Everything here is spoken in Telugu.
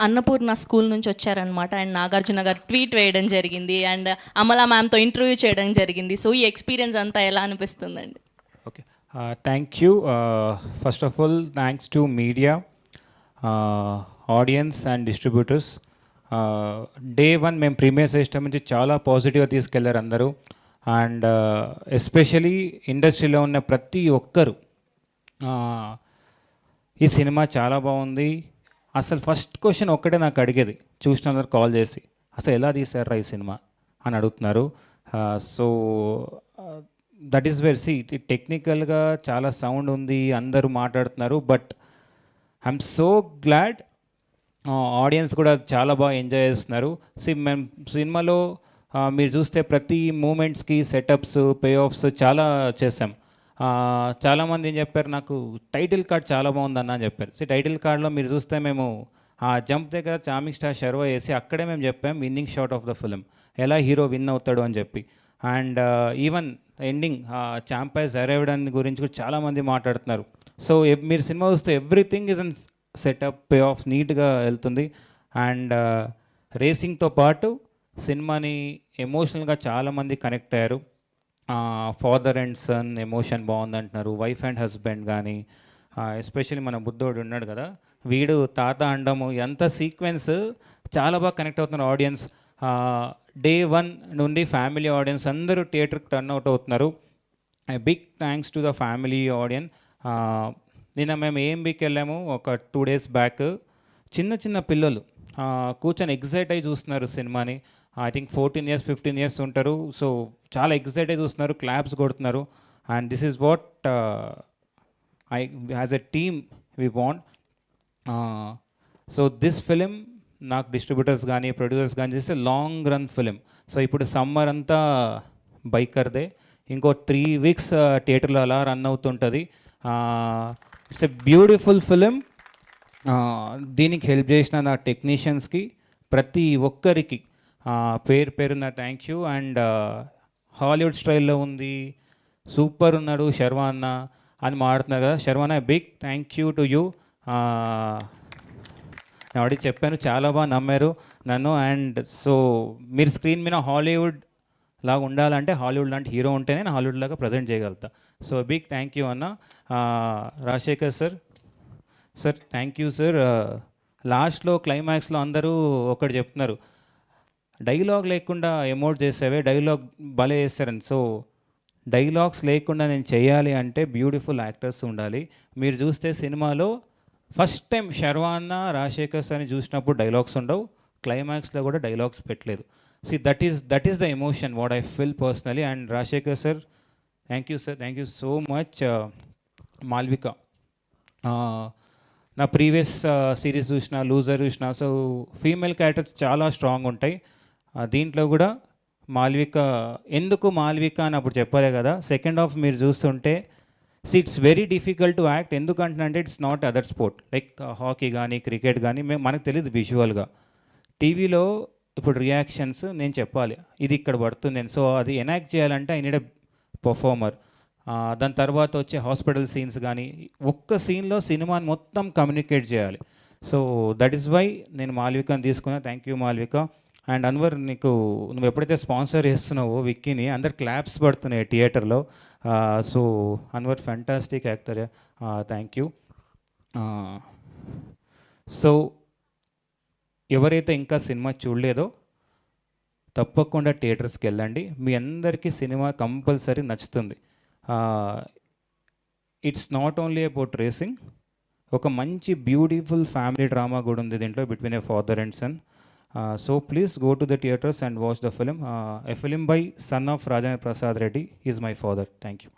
అన్నపూర్ణ స్కూల్ నుంచి వచ్చారనమాట. అండ్ నాగార్జున గారు ట్వీట్ వేయడం జరిగింది అండ్ అమలా మ్యామ్తో ఇంటర్వ్యూ చేయడం జరిగింది. సో ఈ ఎక్స్పీరియన్స్ అంతా ఎలా అనిపిస్తుందండి? Okay, thank you. First of all thanks to media, audience and distributors. Day 1 మేము ప్రీమియర్ సిస్టమ్ నుంచి చాలా పాజిటివ్గా తీసుకెళ్లారు అందరూ. అండ్ ఎస్పెషలీ ఇండస్ట్రీలో ఉన్న ప్రతి ఒక్కరు ఈ సినిమా చాలా బాగుంది. అసలు ఫస్ట్ క్వశ్చన్ ఒక్కటే నాకు అడిగేది, చూసిన అందరు కాల్ చేసి, అసలు ఎలా తీశారా ఈ సినిమా అని అడుగుతున్నారు. సో దట్ ఈస్ వెర్ సి టెక్నికల్గా చాలా సౌండ్ ఉంది, అందరూ మాట్లాడుతున్నారు. But I'm so glad audience కూడా చాలా బాగా ఎంజాయ్ చేస్తున్నారు. మేము సినిమాలో మీరు చూస్తే ప్రతి మూమెంట్స్కి సెటప్స్, పే ఆఫ్స్ చాలా చేసాం. చాలామంది ఏం చెప్పారు, నాకు టైటిల్ కార్డ్ చాలా బాగుందన్న అని చెప్పారు. టైటిల్ కార్డ్లో మీరు చూస్తే మేము ఆ జంప్ దగ్గర చామింగ్ స్టార్ షర్వా వేసి అక్కడే మేము చెప్పాం winnowing shot of the film, ఎలా హీరో విన్ అవుతాడు అని చెప్పి. అండ్ ఈవెన్ ఎండింగ్ ఛాంపైజ్ అరైవ్డ్ అని గురించి కూడా చాలామంది మాట్లాడుతున్నారు. సో మీరు సినిమా చూస్తే everything is an setup, pay of నీట్గా వెళ్తుంది. అండ్ రేసింగ్తో పాటు సినిమాని ఎమోషనల్గా చాలామంది కనెక్ట్ అయ్యారు. ఫాదర్ అండ్ సన్ ఎమోషన్ బాగుందంటున్నారు, వైఫ్ అండ్ హస్బెండ్ కానీ, ఎస్పెషల్లీ మన బుద్ధోడు ఉన్నాడు కదా, వీడు తాత అండము, ఎంత సీక్వెన్స్ చాలా బాగా కనెక్ట్ అవుతున్నారు ఆడియన్స్. డే 1 నుండి ఫ్యామిలీ ఆడియన్స్ అందరూ థియేటర్కి టర్న్ అవుట్ అవుతున్నారు. Big thanks to the family audience. నిన్న మేము ఏఎంబీకి వెళ్ళాము ఒక 2 days బ్యాక్. చిన్న చిన్న పిల్లలు కూర్చొని ఎగ్జైట్ అయ్యి చూస్తున్నారు సినిమాని. ఐ థింక్ 14 years 15 years ఉంటారు. సో చాలా ఎగ్జైట్ అయ్యి చూస్తున్నారు, క్లాప్స్ కొడుతున్నారు. And this is what as a team we want. So this film నాకు డిస్ట్రిబ్యూటర్స్ కానీ ప్రొడ్యూసర్స్ కానీ చేస్తే లాంగ్ రన్ ఫిలిం. సో ఇప్పుడు సమ్మర్ అంతా బైకర్దే, ఇంకో 3 weeks థియేటర్లో అలా రన్ అవుతుంటుంది. It's a beautiful film. దీనికి హెల్ప్ చేసిన నా టెక్నీషియన్స్కి ప్రతి ఒక్కరికి పేరు పేరున థ్యాంక్ యూ. అండ్ హాలీవుడ్ స్టైల్లో ఉంది, సూపర్ ఉన్నాడు శర్వా అన్న అని మాట్లాడుతున్నారు కదా, శర్వా అన్న big thank you to you. నేను ఆల్రెడీ చెప్పాను, చాలా బాగా నమ్మారు నన్ను. అండ్ సో మీరు స్క్రీన్ మీద హాలీవుడ్ లాగా ఉండాలంటే హాలీవుడ్ లాంటి హీరో ఉంటేనే నేను హాలీవుడ్ లాగా ప్రజెంట్ చేయగలుగుతా. సో బిగ్ థ్యాంక్ యూ అన్న. Rajasekhar sir thank you sir. లాస్ట్లో క్లైమాక్స్లో అందరూ ఒకటి చెప్తున్నారు, డైలాగ్ లేకుండా ఎమోట్ చేసేవే, డైలాగ్ భలే చేస్తారని. సో డైలాగ్స్ లేకుండా నేను చేయాలి అంటే బ్యూటిఫుల్ యాక్టర్స్ ఉండాలి. మీరు చూస్తే సినిమాలో ఫస్ట్ టైం శర్వా అన్న, రాజశేఖర్ సార్ని చూసినప్పుడు డైలాగ్స్ ఉండవు, క్లైమాక్స్లో కూడా డైలాగ్స్ పెట్టలేదు. That is the emotion what I feel personally. And Rajasekhar sir thank you sir, thank you so much. Malvika, నా ప్రీవియస్ సిరీస్ చూసిన, లూజర్ చూసిన, సో ఫీమేల్ క్యారెక్టర్స్ చాలా స్ట్రాంగ్ ఉంటాయి. దీంట్లో కూడా మాల్విక, ఎందుకు మాల్విక అని అప్పుడు చెప్పారే కదా, సెకండ్ హాఫ్ మీరు చూస్తుంటే it's very difficult to act. ఎందుకంటే it's not other sport like hockey కానీ క్రికెట్ కానీ మనకు తెలియదు విజువల్గా. టీవీలో ఇప్పుడు రియాక్షన్స్ నేను చెప్పాలి, ఇది ఇక్కడ పడుతుంది. సో అది ఎనాక్ట్ చేయాలంటే ఐ నీడ్ ఎ పర్ఫార్మర్. దాని తర్వాత వచ్చే హాస్పిటల్ సీన్స్ కానీ, ఒక్క సీన్లో సినిమాని మొత్తం కమ్యూనికేట్ చేయాలి. సో దట్ ఈస్ వై నేను మాల్వికని తీసుకున్నా. Thank you Malvika. And Anwar, నువ్వు ఎప్పుడైతే స్పాన్సర్ చేస్తున్నావో విక్కీని, అందరు క్లాప్స్ పడుతున్నాయి థియేటర్లో. So Anwar fantastic actor, thank you. So ఎవరైతే ఇంకా సినిమా చూడలేదో తప్పకుండా థియేటర్స్కి వెళ్ళండి, మీ అందరికీ సినిమా కంపల్సరీ నచ్చుతుంది. It's not only about racing, ఒక మంచి బ్యూటిఫుల్ ఫ్యామిలీ డ్రామా కూడా ఉంది దీంట్లో between a father and son. So please go to the theatres and watch the film. A film by son of Rajendra Prasad Reddy is my father. Thank you.